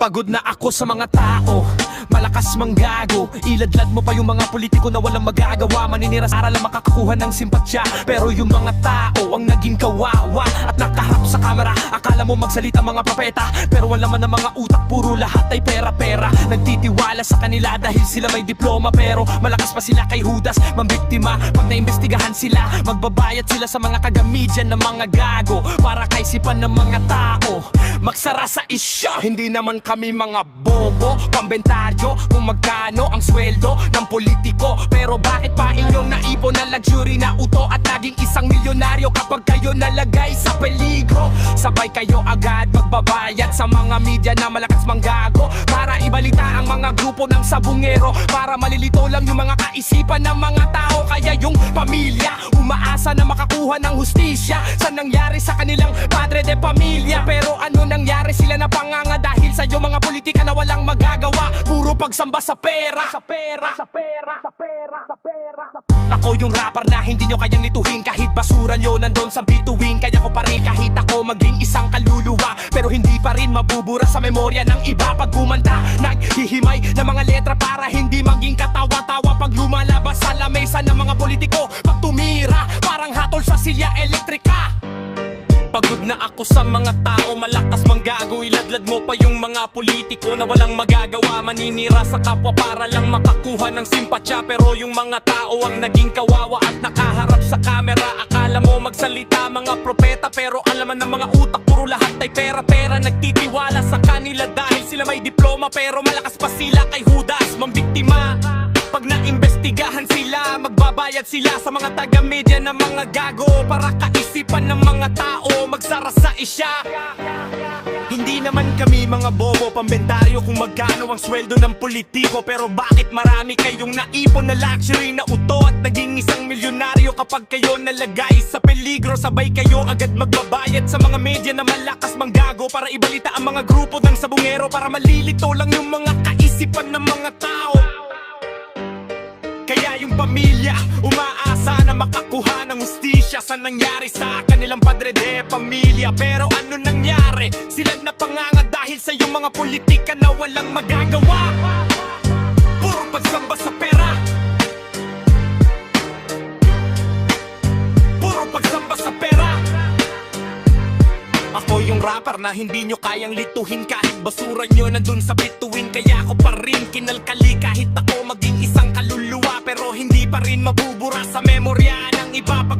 Pagod na ako sa mga tao, malakas manggago. Iladlad mo pa yung mga politiko na walang magagawa. Maninira para lang makakakuha ng simpatsya. Pero yung mga tao ang naging kawawa at nakaharap sa kamera. Akala mo magsalita mga propeta, pero wala man ang mga utak, puro lahat ay pera-pera. Nagtitiwala sa kanila dahil sila may diploma, pero malakas pa sila kay Judas mambiktima. Pag naimbestigahan sila, magbabayad sila sa mga taga-media na mga gago para kaisipan ng mga tao magsara sa isyo. Hindi naman kami mga bobo, pambentaryo kung magkano ang sweldo ng politiko. Pero bakit pa inyong naipon na luxury na uto at naging isang milyonaryo kapag kayo nalagay sa peligro? Sabay kayo agad magbabayad sa mga media na malakas manggago para ibalita ang mga grupo ng sabungero, para malilito lang yung mga kaisipan ng mga tao. Kaya yung pamilya umaasa na makakuha ng hustisya sa nangyari sa kanilang padre de pamilya. Pero ano nangyari? Sila na panganga dahil sa iyo mga politika na walang magagawa. Puro pagsamba sa pera, sa pera, sa pera, sa pera, sa pera. Ako yung rapper na hindi nyo kayang nituhin. Kahit basura nyo nandun sa bituin, kaya ko pa rin kahit ako maging isang kaluluwa. Pero hindi pa rin mabubura sa memorya ng iba. Pag kumanta, naghihimay ng mga letra para hindi maging katawa-tawa. Pag lumalabas sa lamesa ng mga politiko, pag tumira, parang hatol sa silya elektrika. Pagod na ako sa mga tao, malakas manggago. Iladlad mo pa yung mga politiko na walang magagawa. Maninira sa kapwa para lang makakuha ng simpatsya. Pero yung mga tao ang naging kawawa at nakaharap sa kamera. Akala mo magsalita mga propeta, pero alaman ng mga utak, puro lahat ay pera-pera. Nagtitiwala sa kanila dahil sila may diploma, pero malakas pa sila kay Judas mambiktima. Pag naimbestigahan sila, magbabayad sila sa mga taga-media na mga gago para kaisipan ng mga tao magsara sa isya. Hindi naman kami mga bobo, pambentaryo kung magkano ang sweldo ng politiko. Pero bakit marami kayong naipon na luxury na uto at naging isang milyonaryo kapag kayo nalagay sa peligro? Sabay kayo agad magbabayad sa mga media na malakas manggago para ibalita ang mga grupo ng sabungero, para malilito lang yung mga kaisipan ng mga tao. Kaya yung pamilya umaasa na makakuha ng hustisya sa nangyari sa kanilang padre de pamilya. Pero ano nangyari? Sila napanganga dahil sa yung mga politika na walang magagawa. Puro pagsamba sa pera, puro pagsamba sa pera. Ako yung rapper na hindi nyo kayang lituhin. Kahit basura nyo nandun sa bituin, kaya ako pa rin kinalkali. Kahit ako maging isang kaluluwa, pero hindi pa rin mabubura sa memorya ng iba. Pag